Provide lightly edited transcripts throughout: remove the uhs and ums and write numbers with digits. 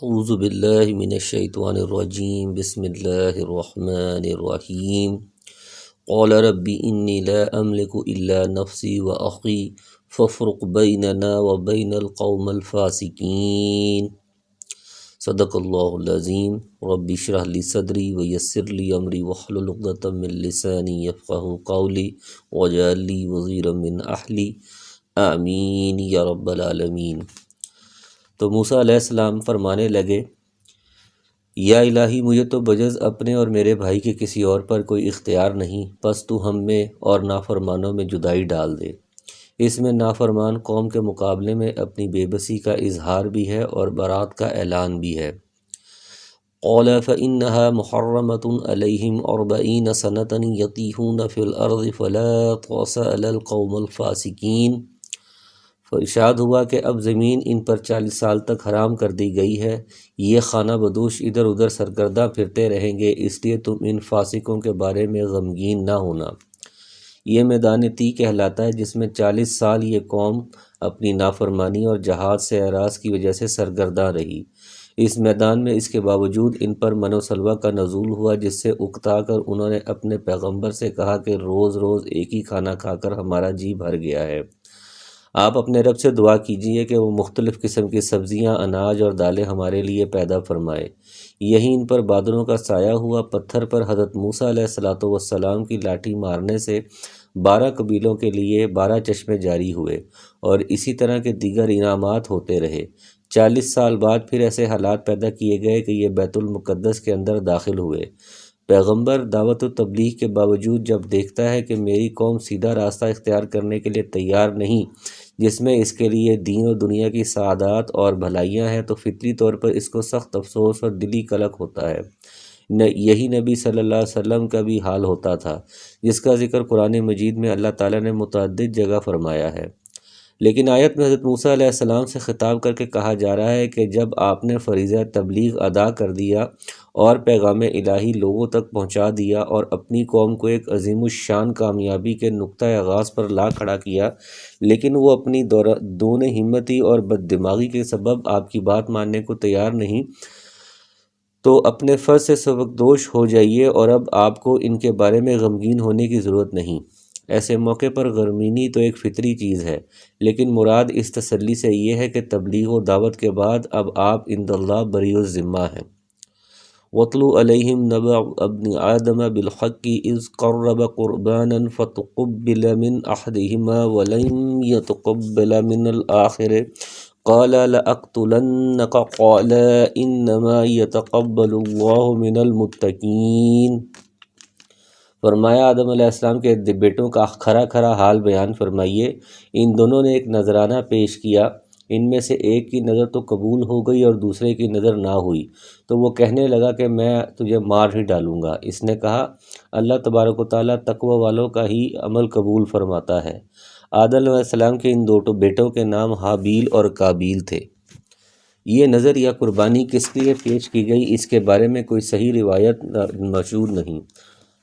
اعوذ باللہ من الشیطان الرجیم بسم اللہ الرحمن الرحیم قال رب انی لا املک الا نفسی واخی فافرق بیننا وبین القوم الفاسقین۔ صدق اللہ العظیم۔ رب اشرح لی صدری ویسر لی امری واحلل عقدۃ من لسانی یفقہوا قولی واجعل لی وزیرا من اہلی آمین یا رب العالمین۔ تو موسیٰ علیہ السلام فرمانے لگے، یا الہی مجھے تو بجز اپنے اور میرے بھائی کے کسی اور پر کوئی اختیار نہیں، پس تو ہم میں اور نافرمانوں میں جدائی ڈال دے۔ اس میں نافرمان قوم کے مقابلے میں اپنی بے بسی کا اظہار بھی ہے اور برات کا اعلان بھی ہے۔ قال فإنها محرمة عليهم 40 سنة يتيهون في الأرض فلا تعس على القوم الفاسقين۔ ارشاد ہوا کہ اب زمین ان پر 40 سال تک حرام کر دی گئی ہے، یہ خانہ بدوش ادھر ادھر سرگرداں پھرتے رہیں گے، اس لیے تم ان فاسقوں کے بارے میں غمگین نہ ہونا۔ یہ میدان تی کہلاتا ہے جس میں 40 سال یہ قوم اپنی نافرمانی اور جہاد سے اعراض کی وجہ سے سرگرداں رہی۔ اس میدان میں اس کے باوجود ان پر من و سلوہ کا نزول ہوا، جس سے اکتا کر انہوں نے اپنے پیغمبر سے کہا کہ روز روز ایک ہی کھانا کھا کر ہمارا جی بھر گیا ہے، آپ اپنے رب سے دعا کیجئے کہ وہ مختلف قسم کی سبزیاں، اناج اور دالیں ہمارے لیے پیدا فرمائے۔ یہی ان پر بادلوں کا سایہ ہوا۔ پتھر پر حضرت موسیٰ علیہ السلام کی لاٹھی مارنے سے 12 قبیلوں کے لیے 12 چشمے جاری ہوئے اور اسی طرح کے دیگر انعامات ہوتے رہے۔ 40 سال بعد پھر ایسے حالات پیدا کیے گئے کہ یہ بیت المقدس کے اندر داخل ہوئے۔ پیغمبر دعوت و تبلیغ کے باوجود جب دیکھتا ہے کہ میری قوم سیدھا راستہ اختیار کرنے کے لیے تیار نہیں، جس میں اس کے لیے دین و دنیا کی سعادات اور بھلائیاں ہیں، تو فطری طور پر اس کو سخت افسوس اور دلی کلک ہوتا ہے۔ یہی نبی صلی اللہ علیہ وسلم کا بھی حال ہوتا تھا، جس کا ذکر قرآن مجید میں اللہ تعالیٰ نے متعدد جگہ فرمایا ہے۔ لیکن آیت میں حضرت موسیٰ علیہ السلام سے خطاب کر کے کہا جا رہا ہے کہ جب آپ نے فریضہ تبلیغ ادا کر دیا اور پیغام الہی لوگوں تک پہنچا دیا اور اپنی قوم کو ایک عظیم الشان کامیابی کے نقطہ آغاز پر لا کھڑا کیا، لیکن وہ اپنی دون ہمتی اور بد دماغی کے سبب آپ کی بات ماننے کو تیار نہیں، تو اپنے فرض سے سبکدوش ہو جائیے اور اب آپ کو ان کے بارے میں غمگین ہونے کی ضرورت نہیں۔ ایسے موقع پر غمگینی تو ایک فطری چیز ہے، لیکن مراد اس تسلی سے یہ ہے کہ تبلیغ و دعوت کے بعد اب آپ عند اللہ بری الذمہ ہیں۔ وَاتْلُ عَلَيْهِمْ نَبَأَ ابْنِ آدَمَ بِالْحَقِّ إِذْ قَرَّبَ قُرْبَانًا فَتُقُبِّلَ مِنْ أَحَدِهِمَا وَلَمْ يَتَقَبَّلْ مِنَ الْآخَرِ قَالَ لَأَقْتُلَنَّكَ قَالَ إِنَّمَا يَتَقَبَّلُ اللَّهُ مِنَ الْمُتَّقِينَ۔ فرمایا آدم علیہ السلام کے بیٹوں کا کھرا کھرا حال بیان فرمائیے۔ ان دونوں نے ایک نذرانہ پیش کیا، ان میں سے ایک کی نظر تو قبول ہو گئی اور دوسرے کی نظر نہ ہوئی، تو وہ کہنے لگا کہ میں تجھے مار ہی ڈالوں گا۔ اس نے کہا، اللہ تبارک و تعالیٰ تقوی والوں کا ہی عمل قبول فرماتا ہے۔ آدم علیہ السلام کے ان دو بیٹوں کے نام حابیل اور قابیل تھے۔ یہ نظر یا قربانی کس لیے پیش کی گئی، اس کے بارے میں کوئی صحیح روایت مشہور نہیں۔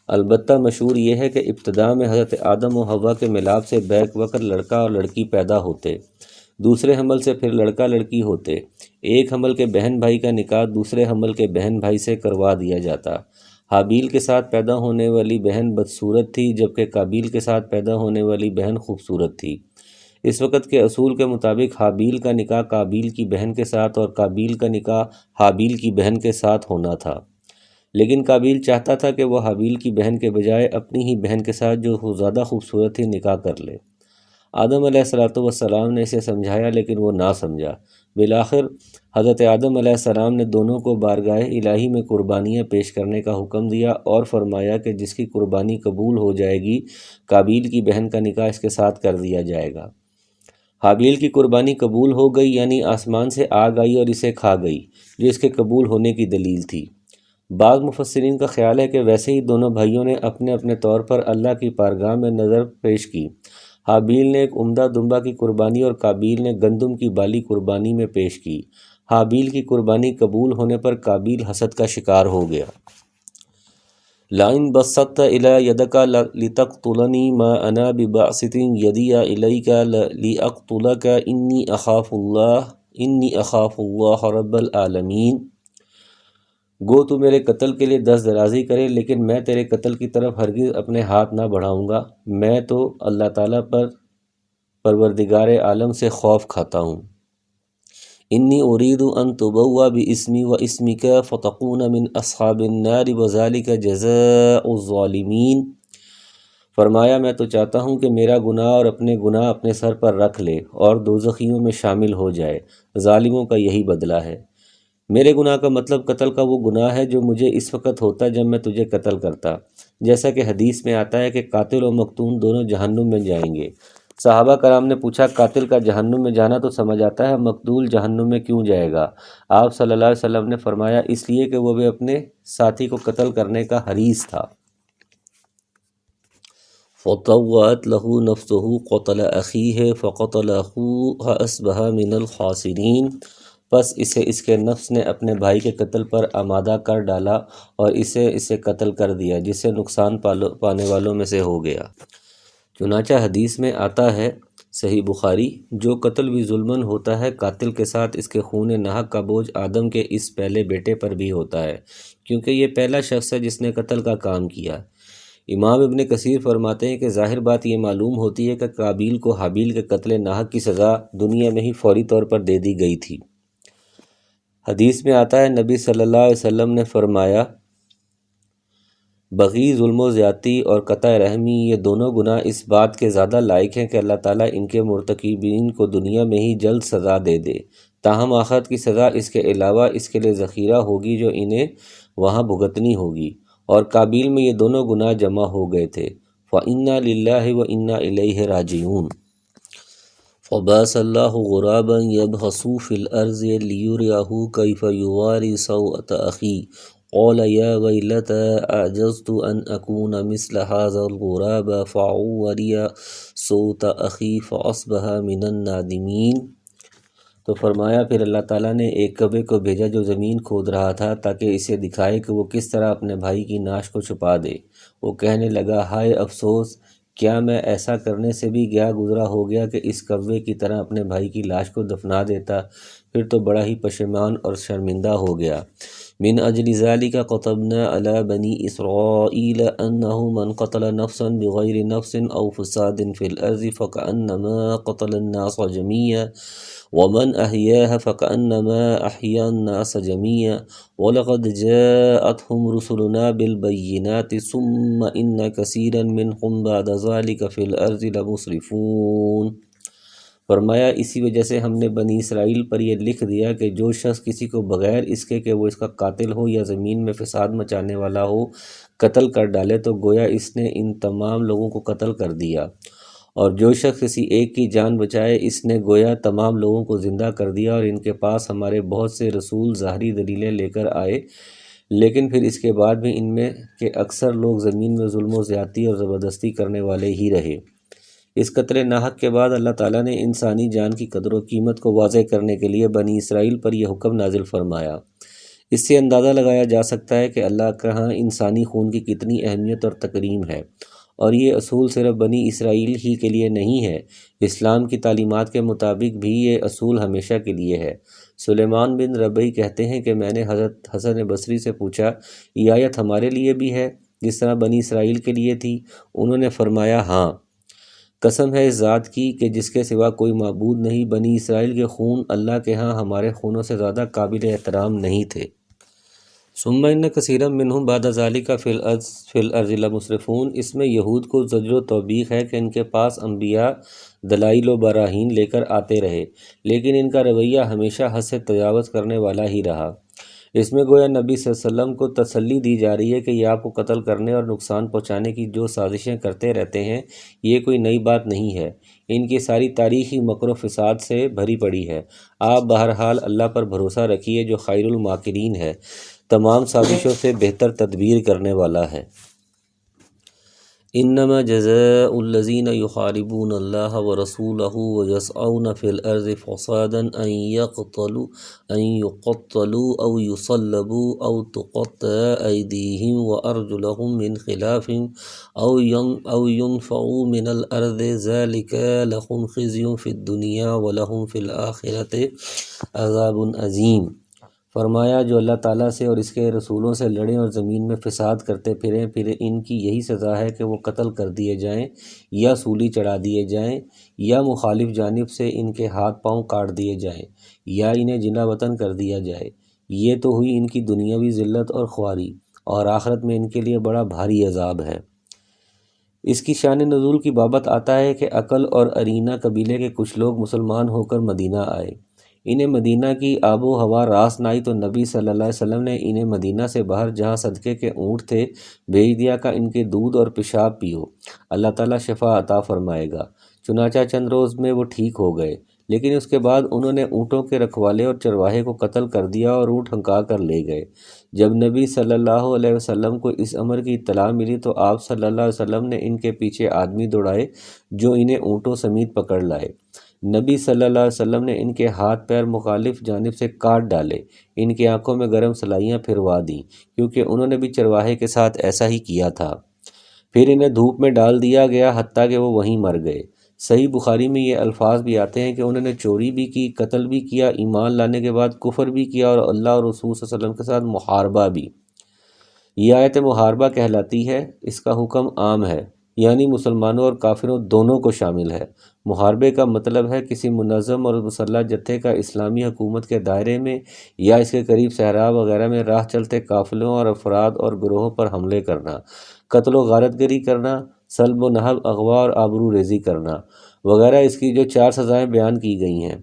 البتہ مشہور یہ ہے کہ ابتداء میں حضرت آدم و حوا کے ملاپ سے بیک وقت لڑکا اور لڑکی پیدا ہوتے، دوسرے حمل سے پھر لڑکا لڑکی ہوتے، ایک حمل کے بہن بھائی کا نکاح دوسرے حمل کے بہن بھائی سے کروا دیا جاتا۔ حابیل کے ساتھ پیدا ہونے والی بہن بدصورت تھی، جبکہ قابیل کے ساتھ پیدا ہونے والی بہن خوبصورت تھی۔ اس وقت کے اصول کے مطابق حابیل کا نکاح قابیل کی بہن کے ساتھ اور قابیل کا نکاح حابیل کی بہن کے ساتھ ہونا تھا، لیکن قابیل چاہتا تھا کہ وہ حابیل کی بہن کے بجائے اپنی ہی بہن کے ساتھ جو زیادہ خوبصورت تھی نکاح کر لے۔ آدم علیہ السلام نے اسے سمجھایا، لیکن وہ نہ سمجھا۔ بالآخر حضرت آدم علیہ السلام نے دونوں کو بارگاہ الہی میں قربانیاں پیش کرنے کا حکم دیا اور فرمایا کہ جس کی قربانی قبول ہو جائے گی، قابیل کی بہن کا نکاح اس کے ساتھ کر دیا جائے گا۔ حابیل کی قربانی قبول ہو گئی، یعنی آسمان سے آگ آئی اور اسے کھا گئی، جو اس کے قبول ہونے کی دلیل تھی۔ بعض مفسرین کا خیال ہے کہ ویسے ہی دونوں بھائیوں نے اپنے اپنے طور پر اللہ کی بارگاہ میں نظر پیش کی۔ حابیل نے ایک عمدہ دمبا کی قربانی اور قابیل نے گندم کی بالی قربانی میں پیش کی۔ حابیل کی قربانی قبول ہونے پر قابیل حسد کا شکار ہو گیا۔ لَئِن بَسَطتَ إِلَيَّ يَدَكَ لِتَقْتُلَنِي مَا أَنَا بِبَاسِطٍ يَدِيَ إِلَيْكَ لِأَقْتُلَكَ إِنِّي أَخَافُ اللَّهَ انی اخاف اللہ رب العالمین، گو تو میرے قتل کے لیے دست درازی کرے لیکن میں تیرے قتل کی طرف ہرگز اپنے ہاتھ نہ بڑھاؤں گا، میں تو اللہ تعالیٰ پر پروردگار عالم سے خوف کھاتا ہوں۔ انی ارید ان تبوء باسمی و اسمک فتکون من اصحاب النار وذلک جزاء الظالمین، فرمایا میں تو چاہتا ہوں کہ میرا گناہ اور اپنے گناہ اپنے سر پر رکھ لے اور دوزخیوں میں شامل ہو جائے، ظالموں کا یہی بدلہ ہے۔ میرے گناہ کا مطلب قتل کا وہ گناہ ہے جو مجھے اس وقت ہوتا جب میں تجھے قتل کرتا، جیسا کہ حدیث میں آتا ہے کہ قاتل و مقتول دونوں جہنم میں جائیں گے۔ صحابہ کرام نے پوچھا قاتل کا جہنم میں جانا تو سمجھ آتا ہے، مقتول جہنم میں کیوں جائے گا؟ آپ صلی اللہ علیہ وسلم نے فرمایا اس لیے کہ وہ بھی اپنے ساتھی کو قتل کرنے کا حریص تھا۔ فطوعت له نفسه قتل اخیہ فقتلہ فاصبح من الخاسرین، پس اس کے نفس نے اپنے بھائی کے قتل پر آمادہ کر ڈالا اور اسے قتل کر دیا، جس سے نقصان پانے والوں میں سے ہو گیا۔ چنانچہ حدیث میں آتا ہے صحیح بخاری، جو قتل بھی ظلمن ہوتا ہے قاتل کے ساتھ اس کے خون ناحق کا بوجھ آدم کے اس پہلے بیٹے پر بھی ہوتا ہے، کیونکہ یہ پہلا شخص ہے جس نے قتل کا کام کیا۔ امام ابن کثیر فرماتے ہیں کہ ظاہر بات یہ معلوم ہوتی ہے کہ قابیل کو حابیل کے قتل ناحق کی سزا دنیا میں ہی فوری طور پر دے دی گئی تھی۔ حدیث میں آتا ہے نبی صلی اللہ علیہ وسلم نے فرمایا بغی، ظلم و زیادتی اور قطع رحمی، یہ دونوں گناہ اس بات کے زیادہ لائق ہیں کہ اللہ تعالیٰ ان کے مرتکبین کو دنیا میں ہی جلد سزا دے دے، تاہم آخرت کی سزا اس کے علاوہ اس کے لیے ذخیرہ ہوگی جو انہیں وہاں بھگتنی ہوگی، اور قابیل میں یہ دونوں گناہ جمع ہو گئے تھے۔ فَإِنَّا لِلَّهِ وَإِنَّا إِلَيْهِ رَاجِعُونَ۔ فَبَعَثَ اللَّهُ غُرَابًا يَبْحَثُ فِي الْأَرْضِ لِيُرِيَهُ كَيْفَ يُوَارِي سَوْءَةَ أَخِيهِ قَالَ يَا وَيْلَتَىٰ أَعْجَزْتُ أَنْ أَكُونَ مِثْلَ هَٰذَا الْغُرَابِ فَأُوَارِيَ سَوْءَةَ أَخِي فَأَصْبَحَ مِنَ النَّادِمِينَ۔ تو فرمایا پھر اللہ تعالیٰ نے ایک کبے کو بھیجا جو زمین کھود رہا تھا تاکہ اسے دکھائے کہ وہ کس طرح اپنے بھائی کی نعش کو چھپا دے۔ وہ کہنے لگا ہائے افسوس، کیا میں ایسا کرنے سے بھی گیا گزرا ہو گیا کہ اس کوے کی طرح اپنے بھائی کی لاش کو دفنا دیتا، پھر تو بڑا ہی پشیمان اور شرمندہ ہو گیا۔ من اجل ذلك كتبنا على بني اسرائيل انه من قتل نفسا بغير نفس او فساد في الارض فكأنما قتل الناس جميعا ومن احياها فكأنما احيا الناس جميعا ولقد جاءتهم رسلنا بالبينات ثم ان كثيرا منهم بعد ذلك في الارض لمسرفون۔ فرمایا اسی وجہ سے ہم نے بنی اسرائیل پر یہ لکھ دیا کہ جو شخص کسی کو بغیر اس کے کہ وہ اس کا قاتل ہو یا زمین میں فساد مچانے والا ہو قتل کر ڈالے تو گویا اس نے ان تمام لوگوں کو قتل کر دیا، اور جو شخص کسی ایک کی جان بچائے اس نے گویا تمام لوگوں کو زندہ کر دیا۔ اور ان کے پاس ہمارے بہت سے رسول ظاہری دلیلیں لے کر آئے، لیکن پھر اس کے بعد بھی ان میں کے اکثر لوگ زمین میں ظلم و زیادتی اور زبردستی کرنے والے ہی رہے۔ اس قتل ناحق کے بعد اللہ تعالیٰ نے انسانی جان کی قدر و قیمت کو واضح کرنے کے لیے بنی اسرائیل پر یہ حکم نازل فرمایا۔ اس سے اندازہ لگایا جا سکتا ہے کہ اللہ کے ہاں انسانی خون کی کتنی اہمیت اور تکریم ہے، اور یہ اصول صرف بنی اسرائیل ہی کے لیے نہیں ہے، اسلام کی تعلیمات کے مطابق بھی یہ اصول ہمیشہ کے لیے ہے۔ سلیمان بن ربیع کہتے ہیں کہ میں نے حضرت حسن بصری سے پوچھا یہ آیت ہمارے لیے بھی ہے جس طرح بنی اسرائیل کے لیے تھی؟ انہوں نے فرمایا ہاں، قسم ہے اس ذات کی کہ جس کے سوا کوئی معبود نہیں، بنی اسرائیل کے خون اللہ کے ہاں ہمارے خونوں سے زیادہ قابل احترام نہیں تھے۔ ثم ان کثیرا منہم بعد ذلک فی الارض لمسرفون، اس میں یہود کو زجر و توبیخ ہے کہ ان کے پاس انبیاء دلائل و براہین لے کر آتے رہے، لیکن ان کا رویہ ہمیشہ حد سے تجاوز کرنے والا ہی رہا۔ اس میں گویا نبی صلی اللہ علیہ وسلم کو تسلی دی جا رہی ہے کہ یہ آپ کو قتل کرنے اور نقصان پہنچانے کی جو سازشیں کرتے رہتے ہیں یہ کوئی نئی بات نہیں ہے، ان کی ساری تاریخ ہی مکر و فساد سے بھری پڑی ہے۔ آپ بہرحال اللہ پر بھروسہ رکھیے جو خیر الماکرین ہے، تمام سازشوں سے بہتر تدبیر کرنے والا ہے۔ انما جزاء الذین یحاربون اللہ ورسولہ ویسعون فی الارض فسادا ان یقتلوا او یصلبوا او تقطع ایدیہم وارجلہم من خلاف او ينفعوا من الارض ذلک لہم خزی فی الدنیا ولہم فی الآخرۃ عذاب عظیم۔ فرمایا جو اللہ تعالیٰ سے اور اس کے رسولوں سے لڑیں اور زمین میں فساد کرتے پھریں، پھر ان کی یہی سزا ہے کہ وہ قتل کر دیے جائیں یا سولی چڑھا دیے جائیں یا مخالف جانب سے ان کے ہاتھ پاؤں کاٹ دیے جائیں یا انہیں جلا وطن کر دیا جائے۔ یہ تو ہوئی ان کی دنیاوی ذلت اور خواری، اور آخرت میں ان کے لیے بڑا بھاری عذاب ہے۔ اس کی شان نزول کی بابت آتا ہے کہ عقل اور ارینہ قبیلے کے کچھ لوگ مسلمان ہو کر مدینہ آئے۔ انہیں مدینہ کی آب و ہوا راس نہ آئی تو نبی صلی اللہ علیہ وسلم نے انہیں مدینہ سے باہر جہاں صدقے کے اونٹ تھے بھیج دیا کہ ان کے دودھ اور پیشاب پیو، اللہ تعالیٰ شفا عطا فرمائے گا۔ چنانچہ چند روز میں وہ ٹھیک ہو گئے، لیکن اس کے بعد انہوں نے اونٹوں کے رکھوالے اور چرواہے کو قتل کر دیا اور اونٹ ہنکا کر لے گئے۔ جب نبی صلی اللہ علیہ وسلم کو اس امر کی اطلاع ملی تو آپ صلی اللہ علیہ وسلم نے ان کے پیچھے آدمی دوڑائے جو انہیں اونٹوں سمیت پکڑ لائے۔ نبی صلی اللہ علیہ وسلم نے ان کے ہاتھ پیر مخالف جانب سے کاٹ ڈالے، ان کی آنکھوں میں گرم سلائیاں پھروا دیں، کیونکہ انہوں نے بھی چرواہے کے ساتھ ایسا ہی کیا تھا۔ پھر انہیں دھوپ میں ڈال دیا گیا حتیٰ کہ وہ وہیں مر گئے۔ صحیح بخاری میں یہ الفاظ بھی آتے ہیں کہ انہوں نے چوری بھی کی، قتل بھی کیا، ایمان لانے کے بعد کفر بھی کیا اور اللہ اور رسول صلی اللہ علیہ وسلم کے ساتھ محاربہ بھی۔ یہ آیت محاربہ کہلاتی ہے، اس کا حکم عام ہے، یعنی مسلمانوں اور کافروں دونوں کو شامل ہے۔ محاربے کا مطلب ہے کسی منظم اور مسلح جتھے کا اسلامی حکومت کے دائرے میں یا اس کے قریب صحرا وغیرہ میں راہ چلتے قافلوں اور افراد اور گروہوں پر حملے کرنا، قتل و غارت گری کرنا، سلب و نہب، اغوا اور آبرو ریزی کرنا وغیرہ، اس کی جو 4 سزائیں بیان کی گئی ہیں۔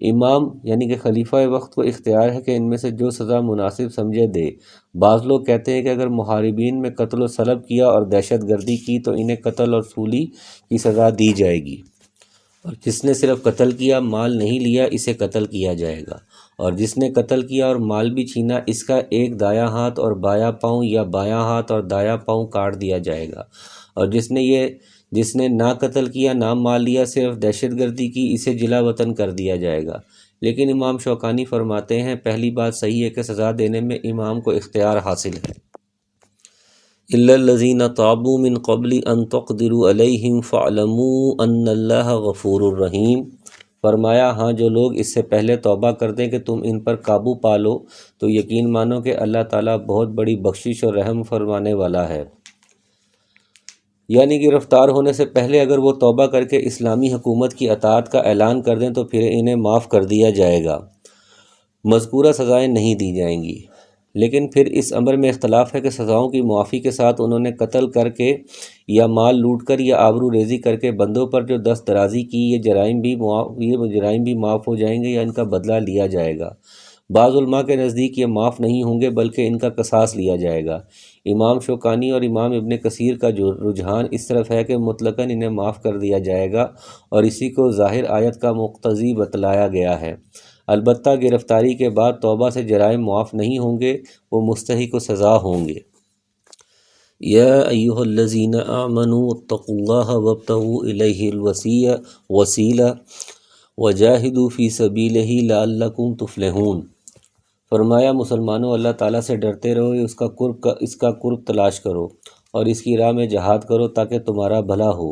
امام یعنی کہ خلیفہ وقت کو اختیار ہے کہ ان میں سے جو سزا مناسب سمجھے دے۔ بعض لوگ کہتے ہیں کہ اگر محاربین میں قتل و سلب کیا اور دہشت گردی کی تو انہیں قتل اور سولی کی سزا دی جائے گی، اور جس نے صرف قتل کیا مال نہیں لیا اسے قتل کیا جائے گا، اور جس نے قتل کیا اور مال بھی چھینا اس کا ایک دایاں ہاتھ اور بایاں پاؤں یا بایاں ہاتھ اور دایاں پاؤں کاٹ دیا جائے گا، اور جس نے نہ قتل کیا نہ مال لیا صرف دہشت گردی کی اسے جلا وطن کر دیا جائے گا۔ لیکن امام شوکانی فرماتے ہیں پہلی بات صحیح ہے کہ سزا دینے میں امام کو اختیار حاصل ہے۔ إِلَّا الَّذِينَ تَابُوا مِن قَبْلِ أَن تَقْدِرُوا عَلَيْهِمْ فَاعْلَمُوا أَنَّ اللَّهَ غَفُورٌ رَحِيمٌ۔ فرمایا ہاں جو لوگ اس سے پہلے توبہ کر دیں کہ تم ان پر قابو پا لو تو یقین مانو کہ اللہ تعالیٰ بہت بڑی بخشش اور رحم فرمانے والا ہے۔ یعنی گرفتار ہونے سے پہلے اگر وہ توبہ کر کے اسلامی حکومت کی اطاعت کا اعلان کر دیں تو پھر انہیں معاف کر دیا جائے گا، مذکورہ سزائیں نہیں دی جائیں گی۔ لیکن پھر اس امر میں اختلاف ہے کہ سزاؤں کی معافی کے ساتھ انہوں نے قتل کر کے یا مال لوٹ کر یا آبرو ریزی کر کے بندوں پر جو دست درازی کی یہ جرائم بھی معاف ہو جائیں گے یا ان کا بدلہ لیا جائے گا۔ بعض علماء کے نزدیک یہ معاف نہیں ہوں گے بلکہ ان کا قصاص لیا جائے گا۔ امام شوکانی اور امام ابن کثیر کا جو رجحان اس طرف ہے کہ مطلقاً انہیں معاف کر دیا جائے گا، اور اسی کو ظاہر آیت کا مقتضی بتلایا گیا ہے۔ البتہ گرفتاری کے بعد توبہ سے جرائم معاف نہیں ہوں گے، وہ مستحق سزا ہوں گے۔ یا ایھا الذین آمنوا اتقوا اللہ وابتغوا الیہ الوسیلہ وجاہدوا فی سبیلہ لعلکم تفلحون۔ فرمایا مسلمانوں اللہ تعالیٰ سے ڈرتے رہو، اس کا قرب تلاش کرو اور اس کی راہ میں جہاد کرو تاکہ تمہارا بھلا ہو۔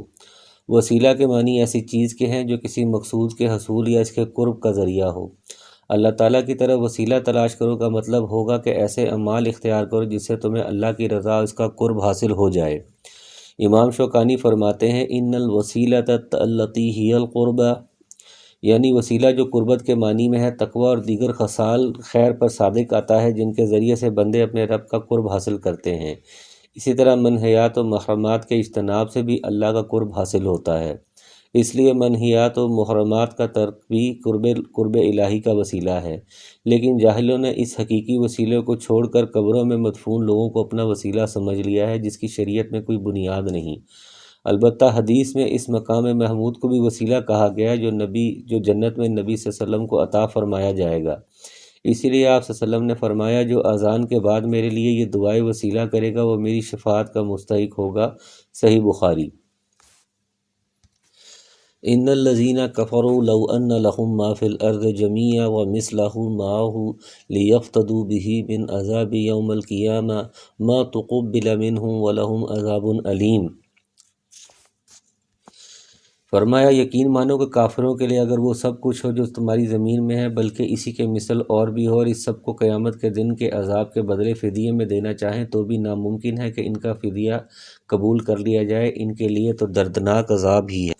وسیلہ کے معنی ایسی چیز کے ہیں جو کسی مقصود کے حصول یا اس کے قرب کا ذریعہ ہو۔ اللہ تعالیٰ کی طرف وسیلہ تلاش کرو کا مطلب ہوگا کہ ایسے اعمال اختیار کرو جس سے تمہیں اللہ کی رضا اور اس کا قرب حاصل ہو جائے۔ امام شوکانی فرماتے ہیں ان الوسیلۃ التی ہی القربہ، یعنی وسیلہ جو قربت کے معنی میں ہے تقویٰ اور دیگر خصال خیر پر صادق آتا ہے جن کے ذریعے سے بندے اپنے رب کا قرب حاصل کرتے ہیں۔ اسی طرح منہیات و محرمات کے اجتناب سے بھی اللہ کا قرب حاصل ہوتا ہے، اس لیے منہیات و محرمات کا ترک بھی قرب الہی کا وسیلہ ہے۔ لیکن جاہلوں نے اس حقیقی وسیلے کو چھوڑ کر قبروں میں مدفون لوگوں کو اپنا وسیلہ سمجھ لیا ہے جس کی شریعت میں کوئی بنیاد نہیں۔ البتہ حدیث میں اس مقام محمود کو بھی وسیلہ کہا گیا ہے جو جنت میں نبی صلی اللہ علیہ وسلم کو عطا فرمایا جائے گا۔ اسی لیے آپ صلی اللہ علیہ وسلم نے فرمایا جو اذان کے بعد میرے لیے یہ دعائے وسیلہ کرے گا وہ میری شفاعت کا مستحق ہوگا۔ صحیح بخاری۔ ان الذین کفروا لو ان لهم ما فی الارض جميعا ومثله معه لیفتدوا به من عذاب یوم القیامہ ما تقبل منهم ولهم عذاب علیم۔ فرمایا یقین مانو کہ کافروں کے لیے اگر وہ سب کچھ ہو جو تمہاری زمین میں ہے بلکہ اسی کے مثل اور بھی ہو، اور اس سب کو قیامت کے دن کے عذاب کے بدلے فدیے میں دینا چاہیں تو بھی ناممکن ہے کہ ان کا فدیہ قبول کر لیا جائے، ان کے لیے تو دردناک عذاب ہی ہے۔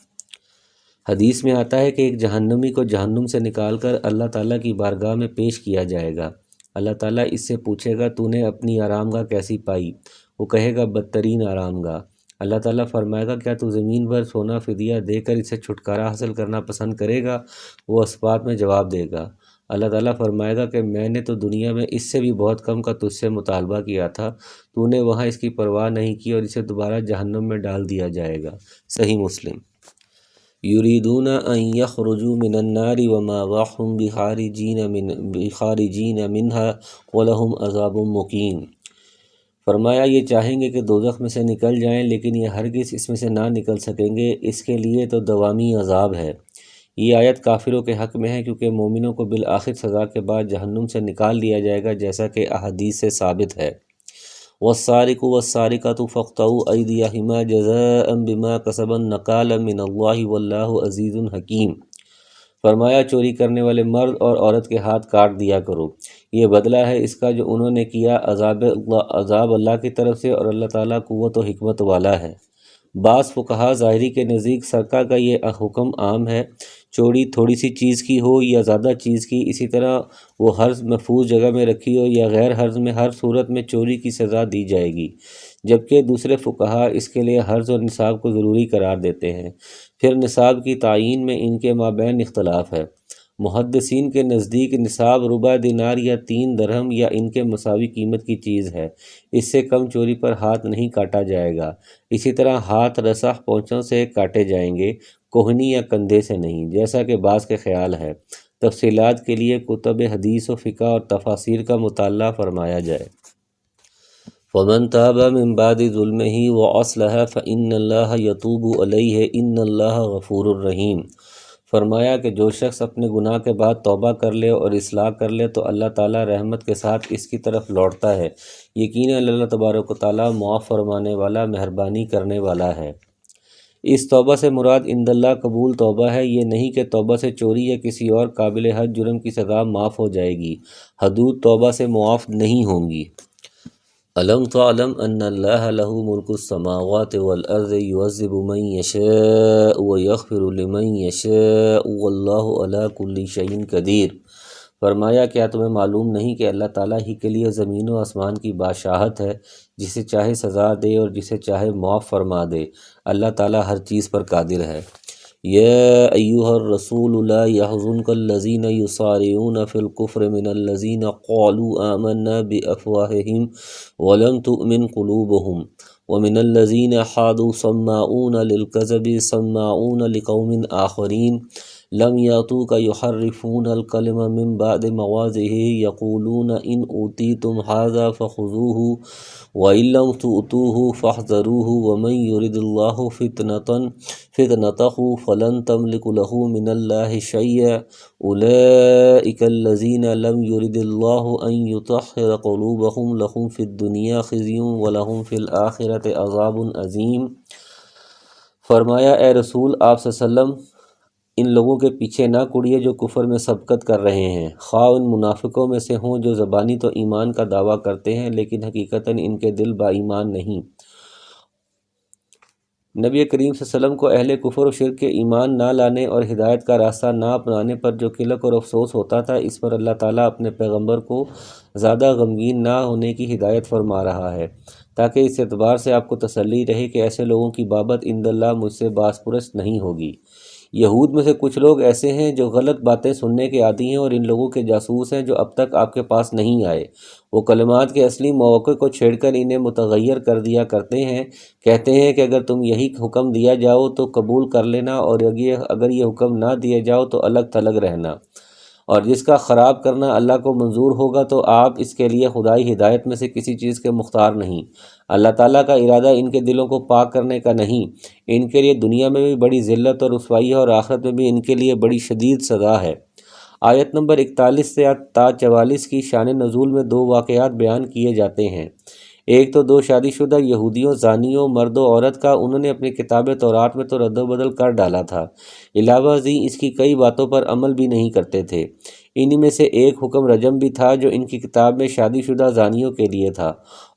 حدیث میں آتا ہے کہ ایک جہنمی کو جہنم سے نکال کر اللہ تعالیٰ کی بارگاہ میں پیش کیا جائے گا۔ اللہ تعالیٰ اس سے پوچھے گا تو نے اپنی آرام گاہ کیسی پائی؟ وہ کہے گا بدترین آرام گاہ۔ اللہ تعالیٰ فرمائے گا کیا تو زمین بھر سونا فدیہ دے کر اسے چھٹکارا حاصل کرنا پسند کرے گا؟ وہ اس بات میں جواب دے گا۔ اللہ تعالیٰ فرمائے گا کہ میں نے تو دنیا میں اس سے بھی بہت کم کا تجھ سے مطالبہ کیا تھا، تو نے وہاں اس کی پرواہ نہیں کی اور اسے دوبارہ جہنم میں ڈال دیا جائے گا۔ صحیح مسلم۔ یریدون ان یخرجوا من النار وما هم بخارجین منها ولهم عذاب مقیم۔ فرمایا یہ چاہیں گے کہ دوزخ میں سے نکل جائیں لیکن یہ ہرگز اس میں سے نہ نکل سکیں گے، اس کے لیے تو دوامی عذاب ہے۔ یہ آیت کافروں کے حق میں ہے کیونکہ مومنوں کو بالآخر سزا کے بعد جہنم سے نکال دیا جائے گا جیسا کہ احادیث سے ثابت ہے۔ والسارق والسارقۃ فاقطعوا ایدیہما جزاء بما کسبا نکالا من اللہ واللہ عزیز حکیم۔ فرمایا چوری کرنے والے مرد اور عورت کے ہاتھ کاٹ دیا کرو، یہ بدلہ ہے اس کا جو انہوں نے کیا، عذاب اللہ کی طرف سے، اور اللہ تعالیٰ قوت و حکمت والا ہے۔ بعض فقہا ظاہری کے نزدیک سرقہ کا یہ حکم عام ہے، چوری تھوڑی سی چیز کی ہو یا زیادہ چیز کی، اسی طرح وہ حرز محفوظ جگہ میں رکھی ہو یا غیر حرز میں، ہر صورت میں چوری کی سزا دی جائے گی، جبکہ دوسرے فقہا اس کے لیے حرز اور نصاب کو ضروری قرار دیتے ہیں۔ پھر نصاب کی تعیین میں ان کے مابین اختلاف ہے۔ محدثین کے نزدیک نصاب ربع دینار یا 3 درہم یا ان کے مساوی قیمت کی چیز ہے، اس سے کم چوری پر ہاتھ نہیں کاٹا جائے گا۔ اسی طرح ہاتھ رسخ پونچھوں سے کاٹے جائیں گے، کوہنی یا کندھے سے نہیں، جیسا کہ بعض کے خیال ہے۔ تفصیلات کے لیے کتب حدیث و فقہ اور تفاسیر کا مطالعہ فرمایا جائے۔ فمن تاب من بعد ظلمہ واصلح فإن اللہ یتوب علیہ ان اللہ غفور الرحیم۔ فرمایا کہ جو شخص اپنے گناہ کے بعد توبہ کر لے اور اصلاح کر لے تو اللہ تعالیٰ رحمت کے ساتھ اس کی طرف لوٹتا ہے، یقیناً اللہ تبارک و تعالیٰ معاف فرمانے والا، مہربانی کرنے والا ہے۔ اس توبہ سے مراد عند اللہ قبول توبہ ہے، یہ نہیں کہ توبہ سے چوری یا کسی اور قابل حد جرم کی سزا معاف ہو جائے گی، حدود توبہ سے معاف نہیں ہوں گی۔ الم تعلم ان اللہ لہ ملک السماوات والارض یعذب من یشاء ویغفر لمن یشاء واللہ علی کل شیء قدیر۔ فرمایا کیا تمہیں معلوم نہیں کہ اللہ تعالیٰ ہی کے لیے زمین و آسمان کی بادشاہت ہے، جسے چاہے سزا دے اور جسے چاہے معاف فرما دے، اللہ تعالیٰ ہر چیز پر قادر ہے۔ یا ایہا الرسول لا یحزنک الذین یسارعون فی الکفر من الذین قالوا آمنا بافواہہم ولم تؤمن قلوبہم ومن الذین حادوا سماعون للکذب سماعون لقوم آخرین لم یاتوک یحرفون الکلم من بعد مواضعہ یقولون ان اوتیتم ھذا فخذوہ وان لم تؤتوہ فاحذروہ ومن یرد اللہ فتنتہ فلن تملک لہ من اللہ شیئا اولئک الذین لم یرد اللہ ان یطہر قلوبہم لہم فی الدنیا خزی ولہم فی الآخرۃ عذاب عظیم۔ فرمایا اے رسول آپ صلی اللہ علیہ وسلم ان لوگوں کے پیچھے نہ کڑیے جو کفر میں سبقت کر رہے ہیں، خواہ ان منافقوں میں سے ہوں جو زبانی تو ایمان کا دعویٰ کرتے ہیں لیکن حقیقتاً ان کے دل با ایمان نہیں۔ نبی کریم صلی اللہ علیہ وسلم کو اہل کفر و شرک کے ایمان نہ لانے اور ہدایت کا راستہ نہ اپنانے پر جو قلق اور افسوس ہوتا تھا، اس پر اللہ تعالیٰ اپنے پیغمبر کو زیادہ غمگین نہ ہونے کی ہدایت فرما رہا ہے، تاکہ اس اعتبار سے آپ کو تسلی رہے کہ ایسے لوگوں کی بابت عند اللہ مجھ سے باس پرس نہیں ہوگی۔ یہود میں سے کچھ لوگ ایسے ہیں جو غلط باتیں سننے کے عادی ہیں اور ان لوگوں کے جاسوس ہیں جو اب تک آپ کے پاس نہیں آئے۔ وہ کلمات کے اصلی مواقع کو چھیڑ کر انہیں متغیر کر دیا کرتے ہیں، کہتے ہیں کہ اگر تم یہی حکم دیا جاؤ تو قبول کر لینا اور اگر یہ حکم نہ دیا جاؤ تو الگ تھلگ رہنا، اور جس کا خراب کرنا اللہ کو منظور ہوگا تو آپ اس کے لیے خدائی ہدایت میں سے کسی چیز کے مختار نہیں۔ اللہ تعالیٰ کا ارادہ ان کے دلوں کو پاک کرنے کا نہیں، ان کے لیے دنیا میں بھی بڑی ذلت اور رسوائی ہے اور آخرت میں بھی ان کے لیے بڑی شدید سزا ہے۔ آیت نمبر 41 سے تا 44 کی شان نزول میں دو واقعات بیان کیے جاتے ہیں۔ ایک تو دو شادی شدہ یہودیوں زانیوں مرد و عورت کا انہوں نے اپنی کتاب تورات میں تو رد و بدل کر ڈالا تھا، علاوہ ازیں اس کی کئی باتوں پر عمل بھی نہیں کرتے تھے۔ انہی میں سے ایک حکم رجم بھی تھا جو ان کی کتاب میں شادی شدہ زانیوں کے لیے تھا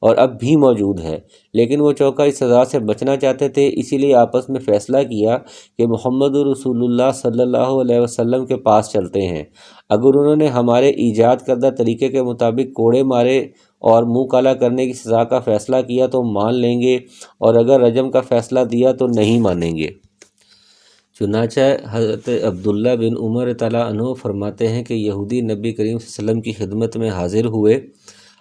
اور اب بھی موجود ہے، لیکن وہ چونکہ اس سزا سے بچنا چاہتے تھے، اسی لیے آپس میں فیصلہ کیا کہ محمد رسول اللہ صلی اللہ علیہ وسلم کے پاس چلتے ہیں۔ اگر انہوں نے ہمارے ایجاد کردہ طریقے کے مطابق کوڑے مارے اور منہ کالا کرنے کی سزا کا فیصلہ کیا تو مان لیں گے، اور اگر رجم کا فیصلہ دیا تو نہیں مانیں گے۔ چنانچہ حضرت عبداللہ بن عمر تعالیٰ عنہ فرماتے ہیں کہ یہودی نبی کریم صلی اللہ علیہ وسلم کی خدمت میں حاضر ہوئے۔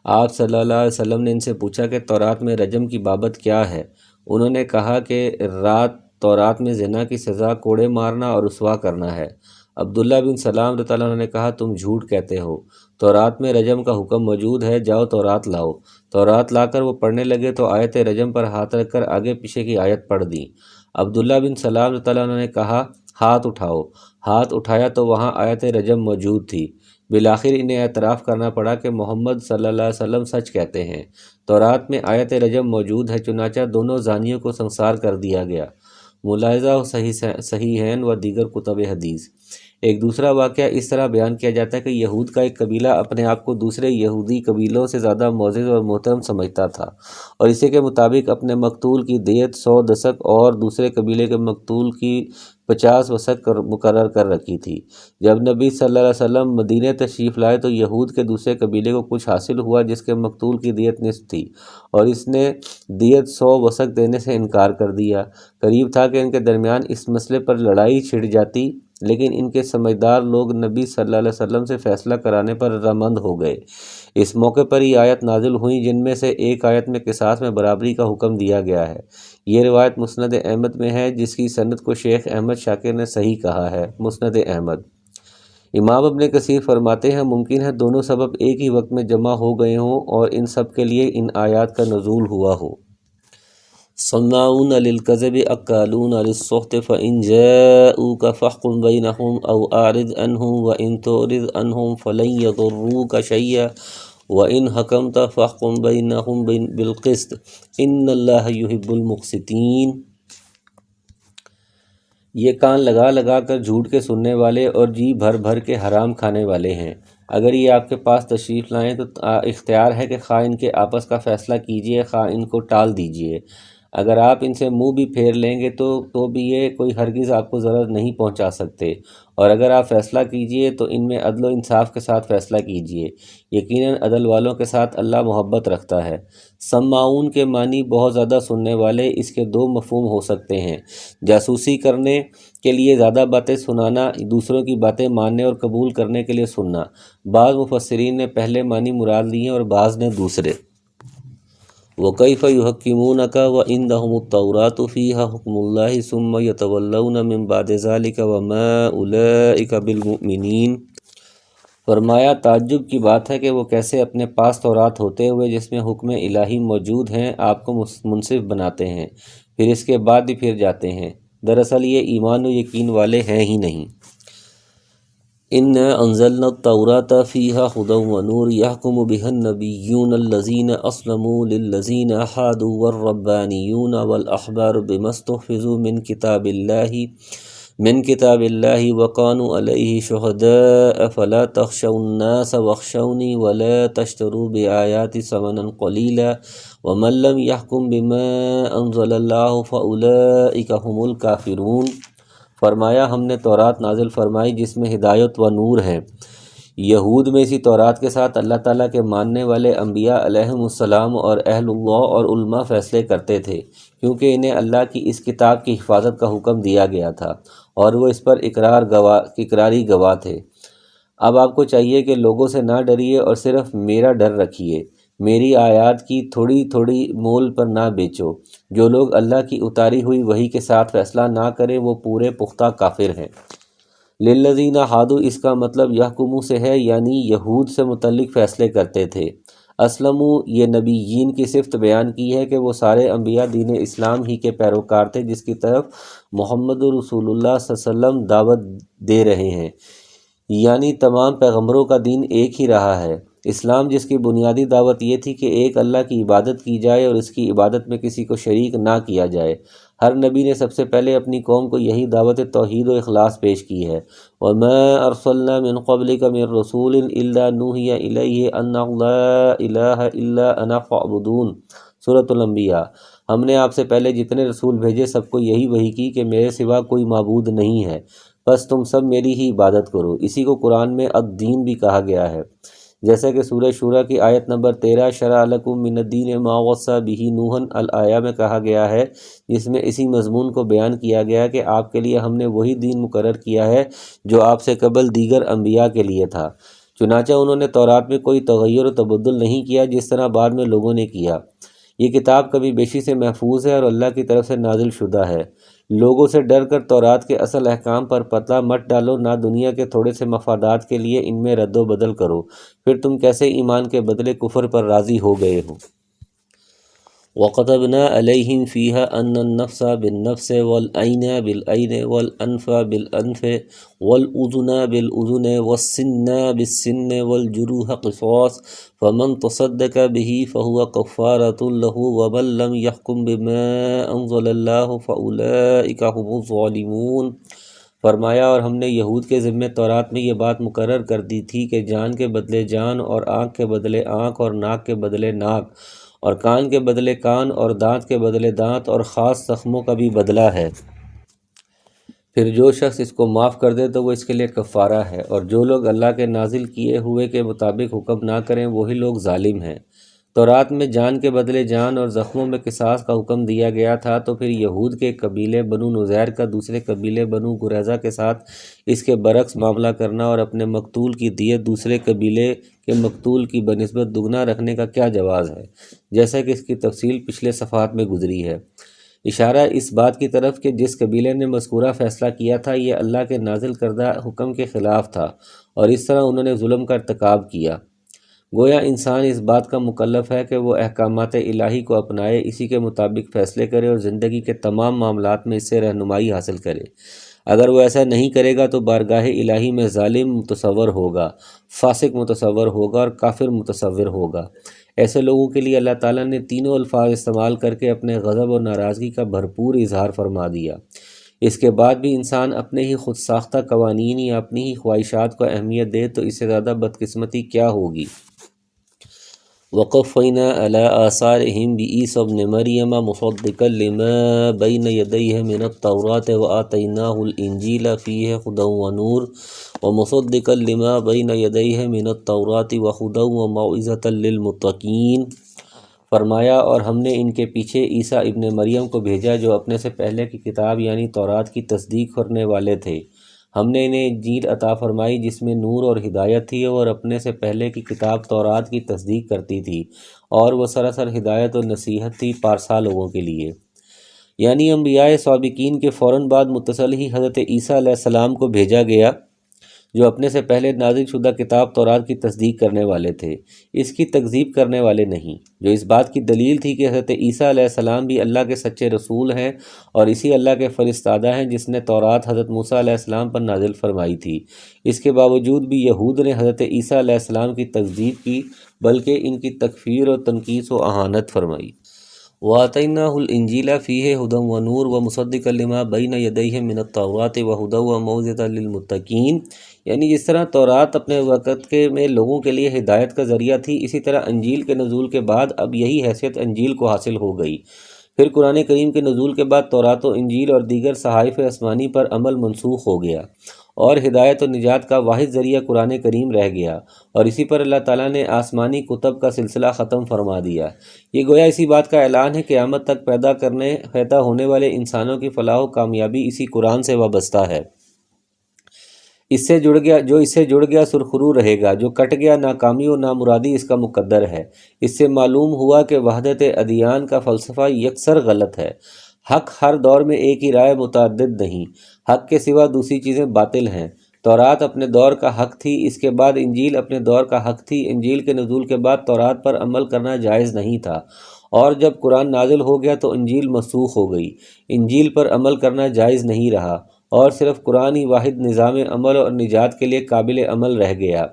آپ صلی اللہ علیہ وسلم نے ان سے پوچھا کہ تورات میں رجم کی بابت کیا ہے؟ انہوں نے کہا کہ تورات میں زنا کی سزا کوڑے مارنا اور رسوا کرنا ہے۔ عبداللہ بن سلام رضی اللہ عنہ نے کہا تم جھوٹ کہتے ہو، تورات میں رجم کا حکم موجود ہے، جاؤ تورات لاؤ۔ تورات لا کر وہ پڑھنے لگے تو آیت رجم پر ہاتھ رکھ کر آگے پیچھے کی آیت پڑھ دی۔ عبداللہ بن سلام رضی اللہ عنہ نے کہا ہاتھ اٹھاؤ۔ ہاتھ اٹھایا تو وہاں آیت رجم موجود تھی۔ بالآخر انہیں اعتراف کرنا پڑا کہ محمد صلی اللہ علیہ وسلم سچ کہتے ہیں، تورات میں آیت رجم موجود ہے، چنانچہ دونوں زانیوں کو سنسار کر دیا گیا۔ ملاحظہ صحیحین و دیگر کتب حدیث۔ ایک دوسرا واقعہ اس طرح بیان کیا جاتا ہے کہ یہود کا ایک قبیلہ اپنے آپ کو دوسرے یہودی قبیلوں سے زیادہ معزز اور محترم سمجھتا تھا اور اسی کے مطابق اپنے مقتول کی دیت 100 دسک اور دوسرے قبیلے کے مقتول کی 50 وسق مقرر کر رکھی تھی۔ جب نبی صلی اللہ علیہ وسلم مدینہ تشریف لائے تو یہود کے دوسرے قبیلے کو کچھ حاصل ہوا جس کے مقتول کی دیت نصف تھی، اور اس نے دیت 100 وسق دینے سے انکار کر دیا۔ قریب تھا کہ ان کے درمیان اس مسئلے پر لڑائی چھڑ جاتی، لیکن ان کے سمجھدار لوگ نبی صلی اللہ علیہ وسلم سے فیصلہ کرانے پر رضامند ہو گئے۔ اس موقع پر یہ آیت نازل ہوئیں جن میں سے ایک آیت میں قصاص میں برابری کا حکم دیا گیا ہے۔ یہ روایت مسند احمد میں ہے جس کی سند کو شیخ احمد شاکر نے صحیح کہا ہے۔ مسند احمد۔ امام ابن کثیر فرماتے ہیں ممکن ہے دونوں سبب ایک ہی وقت میں جمع ہو گئے ہوں اور ان سب کے لیے ان آیات کا نزول ہوا ہو۔ سماعون للکذب اکالون للسحت فإن جاءوک فاحکم بینہم او اعرض عنہم وإن تعرض عنہم فلن یضروک شیئا وإن حکمت فاحکم بینہم بالقسط ان اللہ یحب المقسطین۔ یہ کان لگا لگا کر جھوٹ کے سننے والے اور جی بھر بھر کے حرام کھانے والے ہیں۔ اگر یہ آپ کے پاس تشریف لائیں تو اختیار ہے کہ خواہ ان کے آپس کا فیصلہ کیجیے خواہ ان کو ٹال دیجیے۔ اگر آپ ان سے منہ بھی پھیر لیں گے تو بھی یہ کوئی ہرگز آپ کو ضرر نہیں پہنچا سکتے، اور اگر آپ فیصلہ کیجیے تو ان میں عدل و انصاف کے ساتھ فیصلہ کیجیے، یقیناً عدل والوں کے ساتھ اللہ محبت رکھتا ہے۔ سماعون کے معنی بہت زیادہ سننے والے، اس کے دو مفہوم ہو سکتے ہیں: جاسوسی کرنے کے لیے زیادہ باتیں سنانا، دوسروں کی باتیں ماننے اور قبول کرنے کے لیے سننا۔ بعض مفسرین نے پہلے معنی مراد لیے اور بعض نے دوسرے۔ وَكَيْفَ يُحَكِّمُونَكَ وَعِندَهُمُ التَّوْرَاةُ فِيهَا حُكْمُ اللَّهِ ثُمَّ يَتَوَلَّوْنَ مِن بَعْدِ ذَلِكَ وَمَا أُولَئِكَ بِالْمُؤْمِنِينَ۔ فرمایا تعجب کی بات ہے کہ وہ کیسے اپنے پاس تورات ہوتے ہوئے جس میں حکم الہی موجود ہیں آپ کو منصف بناتے ہیں، پھر اس کے بعد بھی پھر جاتے ہیں۔ دراصل یہ ایمان و یقین والے ہیں ہی نہیں۔ اِنَّا أَنزَلْنَا التَّوْرَاةَ فِيهَا هُدًى وَنُورٌ يَحْكُمُ بِهَا النَّبِيُّونَ الَّذِينَ أَسْلَمُوا لِلَّذِينَ هَادُوا وَالرَّبَّانِيُّونَ وَالْأَحْبَارُ بِمَا اسْتُحْفِظُوا مِنْ كِتَابِ اللَّهِ وَكَانُوا عَلَيْهِ شُهَدَاءَ فَلَا تَخْشَوُا النَّاسَ وَاخْشَوْنِي وَلَا تَشْتَرُوا بِآيَاتِي ثَمَنًا قَلِيلًا وَمَن لَّمْ يَحْكُم بِمَا أَنزَلَ اللَّهُ فَأُولَئِكَ هُمُ الْكَافِرُونَ۔ فرمایا ہم نے تورات نازل فرمائی جس میں ہدایت و نور ہے۔ یہود میں اسی تورات کے ساتھ اللہ تعالیٰ کے ماننے والے انبیاء علیہم السلام اور اہل اللہ اور علماء فیصلے کرتے تھے، کیونکہ انہیں اللہ کی اس کتاب کی حفاظت کا حکم دیا گیا تھا اور وہ اس پر اقراری گواہ تھے۔ اب آپ کو چاہیے کہ لوگوں سے نہ ڈریے اور صرف میرا ڈر رکھیے، میری آیات کی تھوڑی تھوڑی مول پر نہ بیچو۔ جو لوگ اللہ کی اتاری ہوئی وحی کے ساتھ فیصلہ نہ کریں وہ پورے پختہ کافر ہیں۔ للذین ہادو اس کا مطلب یحکمو سے ہے، یعنی یہود سے متعلق فیصلے کرتے تھے۔ اسلمو یہ نبیین کی صفت بیان کی ہے کہ وہ سارے انبیاء دین اسلام ہی کے پیروکار تھے جس کی طرف محمد رسول اللہ صلی اللہ علیہ وسلم دعوت دے رہے ہیں، یعنی تمام پیغمبروں کا دین ایک ہی رہا ہے۔ اسلام جس کی بنیادی دعوت یہ تھی کہ ایک اللہ کی عبادت کی جائے اور اس کی عبادت میں کسی کو شریک نہ کیا جائے۔ ہر نبی نے سب سے پہلے اپنی قوم کو یہی دعوت توحید و اخلاص پیش کی ہے۔ وَمَا أَرْسَلْنَا مِن قَبْلِكَ مِن رَّسُولٍ إِلَّا نُوحِيَ إِلَيْهِ أَنَّهُ لَا إِلَٰهَ إِلَّا أَنَا فَاعْبُدُونِ سورۃ الانبیاء۔ ہم نے آپ سے پہلے جتنے رسول بھیجے سب کو یہی وحی کی کہ میرے سوا کوئی معبود نہیں ہے، بس تم سب میری ہی عبادت کرو۔ اسی کو قرآن میں الدین بھی کہا گیا ہے، جیسا کہ سورہ شورى کی آیت نمبر 13 شرع لکم من الدین ما وصی بہ نوحا الآیہ میں کہا گیا ہے، جس میں اسی مضمون کو بیان کیا گیا کہ آپ کے لیے ہم نے وہی دین مقرر کیا ہے جو آپ سے قبل دیگر انبیاء کے لیے تھا۔ چنانچہ انہوں نے تورات میں کوئی تغیر و تبدل نہیں کیا جس طرح بعد میں لوگوں نے کیا۔ یہ کتاب کبھی بیشی سے محفوظ ہے اور اللہ کی طرف سے نازل شدہ ہے۔ لوگوں سے ڈر کر تورات کے اصل احکام پر پتہ مت ڈالو، نہ دنیا کے تھوڑے سے مفادات کے لیے ان میں رد و بدل کرو، پھر تم کیسے ایمان کے بدلے کفر پر راضی ہو گئے ہو۔ وَكَتَبْنَا عَلَيْهِمْ فِيهَا أَنَّ النَّفْسَ بِالنَّفْسِ وَالْعَيْنَ بِالْعَيْنِ وَالْأَنْفَ بِالْأَنْفِ وَالْأُذُنَ بِالْأُذُنِ وَالسِّنَّ بِالسِّنِّ وَالْجُرُوحَ قِصَاصٌ فَمَنْ تَصَدَّقَ بِهِ فَهُوَ كَفَّارَةٌ لَهُ وَمَنْ لَمْ يَحْكُمْ بِمَا أَنزَلَ اللَّهُ فَأُولَئِكَ هُمُ الظَّالِمُونَ۔ فرمایا اور ہم نے یہود کے ذمہ تورات میں یہ بات مقرر کر دی تھی کہ جان کے بدلے جان اور آنکھ کے بدلے آنکھ اور ناک کے بدلے ناک اور کان کے بدلے کان اور دانت کے بدلے دانت اور خاص زخموں کا بھی بدلہ ہے۔ پھر جو شخص اس کو معاف کر دے تو وہ اس کے لیے کفارہ ہے، اور جو لوگ اللہ کے نازل کیے ہوئے کے مطابق حکم نہ کریں وہی لوگ ظالم ہیں۔ تورات میں جان کے بدلے جان اور زخموں میں قصاص کا حکم دیا گیا تھا، تو پھر یہود کے قبیلے بنو نذیر کا دوسرے قبیلے بنو قریظہ کے ساتھ اس کے برعکس معاملہ کرنا اور اپنے مقتول کی دیت دوسرے قبیلے کے مقتول کی بنسبت دگنا رکھنے کا کیا جواز ہے، جیسا کہ اس کی تفصیل پچھلے صفحات میں گزری ہے۔ اشارہ اس بات کی طرف کہ جس قبیلے نے مذکورہ فیصلہ کیا تھا یہ اللہ کے نازل کردہ حکم کے خلاف تھا، اور اس طرح انہوں نے ظلم کا ارتکاب کیا۔ گویا انسان اس بات کا مکلف ہے کہ وہ احکامات الہی کو اپنائے، اسی کے مطابق فیصلے کرے اور زندگی کے تمام معاملات میں اس سے رہنمائی حاصل کرے۔ اگر وہ ایسا نہیں کرے گا تو بارگاہ الہی میں ظالم متصور ہوگا، فاسق متصور ہوگا اور کافر متصور ہوگا۔ ایسے لوگوں کے لیے اللہ تعالیٰ نے تینوں الفاظ استعمال کر کے اپنے غضب اور ناراضگی کا بھرپور اظہار فرما دیا۔ اس کے بعد بھی انسان اپنے ہی خود ساختہ قوانین یا اپنی ہی خواہشات کو اہمیت دے تو اس سے زیادہ بدقسمتی کیا ہوگی۔ وَقَفَّيْنَا عَلَىٰ آثَارِهِمْ بِعِیسَىٰ ابْنِ مَرْیَمَ مُصَدِّقًا لِمَا بَیْنَ یَدَیْہِ مِنَ التَّوْرَاةِ وَآتَیْنَاهُ الْإِنجِیلَ فِیہِ هُدًى وَنُورٌ وَمُصَدِّقًا لِمَا بَیْنَ یَدَیْہِ مِنَ التَّوْرَاةِ وَهُدًى وَمَوْعِظَةً لِلْمُتَّقِینَ۔ فرمایا اور ہم نے ان کے پیچھے عیسیٰ ابن مریم کو بھیجا جو اپنے سے پہلے کی کتاب یعنی تورات کی تصدیق کرنے والے تھے۔ ہم نے انہیں انجیل عطا فرمائی جس میں نور اور ہدایت تھی، اور اپنے سے پہلے کی کتاب تورات کی تصدیق کرتی تھی، اور وہ سراسر ہدایت اور نصیحت تھی پارسا لوگوں کے لیے۔ یعنی انبیاء سابقین کے فوراً بعد متصل ہی حضرت عیسیٰ علیہ السلام کو بھیجا گیا جو اپنے سے پہلے نازل شدہ کتاب تورات کی تصدیق کرنے والے تھے، اس کی تکذیب کرنے والے نہیں، جو اس بات کی دلیل تھی کہ حضرت عیسیٰ علیہ السلام بھی اللہ کے سچے رسول ہیں اور اسی اللہ کے فرستادہ ہیں جس نے تورات حضرت موسیٰ علیہ السلام پر نازل فرمائی تھی۔ اس کے باوجود بھی یہود نے حضرت عیسیٰ علیہ السلام کی تکذیب کی، بلکہ ان کی تکفیر اور تنقیص و اہانت فرمائی۔ وَآتَيْنَاهُ الْإِنجِیلَ فِیہِ هُدًى وَنُورٌ وَمُصَدِّقًا لِمَا بَیْنَ یَدَیْہِ مِنَ التَّوْرَاةِ وَهُدًى وَمَوْعِظَةً لِلْمُتَّقِینَ۔ یعنی جس طرح تورات اپنے وقت کے میں لوگوں کے لیے ہدایت کا ذریعہ تھی، اسی طرح انجیل کے نزول کے بعد اب یہی حیثیت انجیل کو حاصل ہو گئی۔ پھر قرآن کریم کے نزول کے بعد تورات و انجیل اور دیگر صحائف آسمانی پر عمل منسوخ ہو گیا، اور ہدایت و نجات کا واحد ذریعہ قرآن کریم رہ گیا، اور اسی پر اللہ تعالیٰ نے آسمانی کتب کا سلسلہ ختم فرما دیا۔ یہ گویا اسی بات کا اعلان ہے کہ قیامت تک پیدا ہونے والے انسانوں کی فلاح و کامیابی اسی قرآن سے وابستہ ہے۔ اس سے جڑ گیا سرخرو رہے گا، جو کٹ گیا ناکامی و نامرادی اس کا مقدر ہے۔ اس سے معلوم ہوا کہ وحدت ادیان کا فلسفہ یکسر غلط ہے۔ حق ہر دور میں ایک ہی رائے متعدد نہیں، حق کے سوا دوسری چیزیں باطل ہیں۔ تورات اپنے دور کا حق تھی، اس کے بعد انجیل اپنے دور کا حق تھی۔ انجیل کے نزول کے بعد تورات پر عمل کرنا جائز نہیں تھا، اور جب قرآن نازل ہو گیا تو انجیل منسوخ ہو گئی، انجیل پر عمل کرنا جائز نہیں رہا، اور صرف قرآن ہی واحد نظام عمل اور نجات کے لیے قابل عمل رہ گیا۔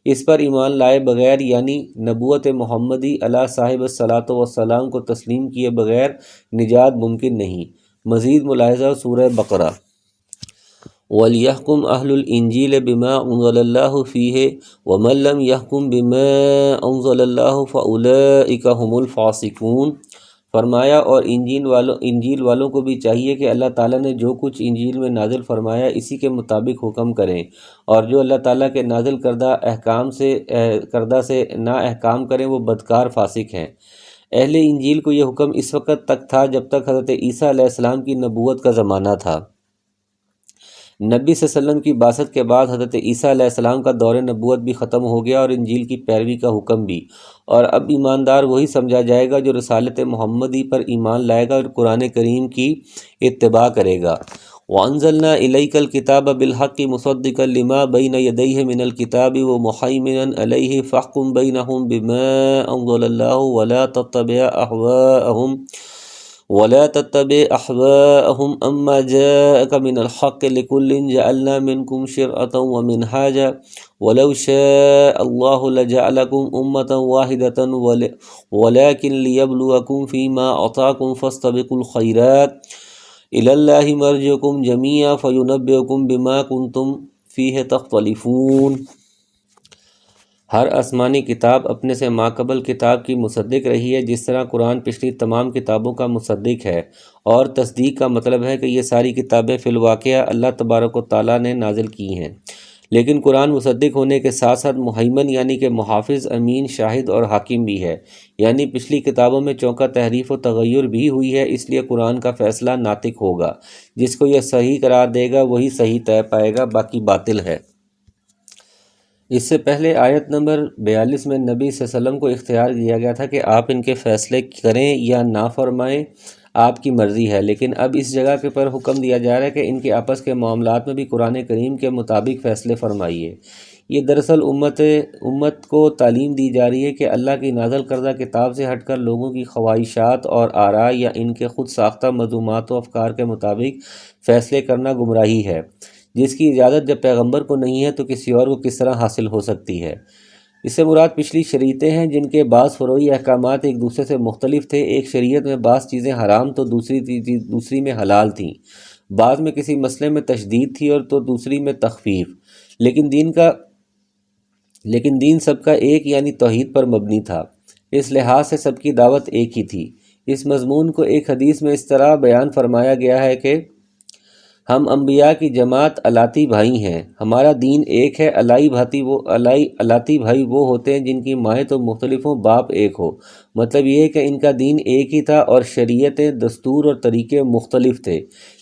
اس پر ایمان لائے بغیر، یعنی نبوت محمدی علیہ صاحب الصلاۃ والسلام کو تسلیم کیے بغیر نجات ممکن نہیں۔ مزید ملاحظہ سورہ بقرہ۔ وَلْيَحْكُمْ أَهْلُ الْإِنْجِيلِ بِمَا أُنزِلَ اللَّهُ فِيهِ وَمَن لَّمْ يَحْكُم بِمَا أَنزَلَ اللَّهُ فَأُولَٰئِكَ هُمُ الْفَاسِقُونَ۔ فرمایا اور انجیل والوں کو بھی چاہیے کہ اللہ تعالیٰ نے جو کچھ انجیل میں نازل فرمایا اسی کے مطابق حکم کریں، اور جو اللہ تعالیٰ کے نازل کردہ سے نا احکام کریں وہ بدکار فاسق ہیں۔ اہل انجیل کو یہ حکم اس وقت تک تھا جب تک حضرت عیسیٰ علیہ السلام کی نبوت کا زمانہ تھا۔ نبی صلی اللہ علیہ وسلم کی بعثت کے بعد حضرت عیسیٰ علیہ السلام کا دور نبوت بھی ختم ہو گیا اور انجیل کی پیروی کا حکم بھی، اور اب ایماندار وہی سمجھا جائے گا جو رسالت محمدی پر ایمان لائے گا اور قرآن کریم کی اتباع کرے گا۔ وَأَنزَلْنَا إِلَيْكَ الْكِتَابَ بِالْحَقِّ مُصَدِّقًا لِمَا بَيْنَ يَدَيْهِ مِنَ الْكِتَابِ وَمُهَيْمِنًا عَلَيْهِ فَاحْكُم بَيْنَهُم بِمَا أَنزَلَ اللَّهُ وَلَا تَتَّبِعْ أَهْوَاءَهُمْ أَمَّا جَاءَكَ مِنَ الْحَقِّ لِكُلٍّ جَعَلْنَا مِنكُمْ شِرْعَةً وَمِنْهَاجًا وَلَوْ شَاءَ اللَّهُ لَجَعَلَكُمْ أُمَّةً وَاحِدَةً وَلَكِنْ لِيَبْلُوَكُمْ فِيمَا آتَاكُمْ فَاسْتَبِقُوا الْخَيْرَاتِ إِلَى اللَّهِ مَرْجِعُكُمْ جَمِيعًا فَيُنَبِّئُكُم بِمَا كُنتُمْ فِيهِ تَخْتَلِفُونَ۔ ہر آسمانی کتاب اپنے سے ماقبل کتاب کی مصدق رہی ہے، جس طرح قرآن پچھلی تمام کتابوں کا مصدق ہے، اور تصدیق کا مطلب ہے کہ یہ ساری کتابیں فی الواقعہ اللہ تبارک و تعالیٰ نے نازل کی ہیں، لیکن قرآن مصدق ہونے کے ساتھ ساتھ مہیمن یعنی کہ محافظ، امین، شاہد اور حاکم بھی ہے، یعنی پچھلی کتابوں میں چونکہ تحریف و تغیر بھی ہوئی ہے، اس لیے قرآن کا فیصلہ ناطق ہوگا، جس کو یہ صحیح قرار دے گا وہی صحیح طے پائے گا، باقی باطل ہے۔ اس سے پہلے آیت نمبر 42 میں نبی صلی اللہ علیہ وسلم کو اختیار دیا گیا تھا کہ آپ ان کے فیصلے کریں یا نہ فرمائیں، آپ کی مرضی ہے، لیکن اب اس جگہ کے پر حکم دیا جا رہا ہے کہ ان کے آپس کے معاملات میں بھی قرآن کریم کے مطابق فیصلے فرمائیے۔ یہ دراصل امت کو تعلیم دی جا رہی ہے کہ اللہ کی نازل کردہ کتاب سے ہٹ کر لوگوں کی خواہشات اور آراء یا ان کے خود ساختہ مذمومات و افکار کے مطابق فیصلے کرنا گمراہی ہے، جس کی اجازت جب پیغمبر کو نہیں ہے تو کسی اور کو کس طرح حاصل ہو سکتی ہے۔ اس سے مراد پچھلی شریعتیں ہیں جن کے بعض فروعی احکامات ایک دوسرے سے مختلف تھے، ایک شریعت میں بعض چیزیں حرام تو دوسری میں حلال تھیں، بعض میں کسی مسئلے میں تشدید تھی اور تو دوسری میں تخفیف، لیکن دین سب کا ایک یعنی توحید پر مبنی تھا، اس لحاظ سے سب کی دعوت ایک ہی تھی۔ اس مضمون کو ایک حدیث میں اس طرح بیان فرمایا گیا ہے کہ ہم انبیاء کی جماعت الاتی بھائی ہیں، ہمارا دین ایک ہے، الاتی بھائی وہ ہوتے ہیں جن کی مائیں تو مختلف ہوں، باپ ایک ہو، مطلب یہ ہے کہ ان کا دین ایک ہی تھا اور شریعتیں، دستور اور طریقے مختلف تھے،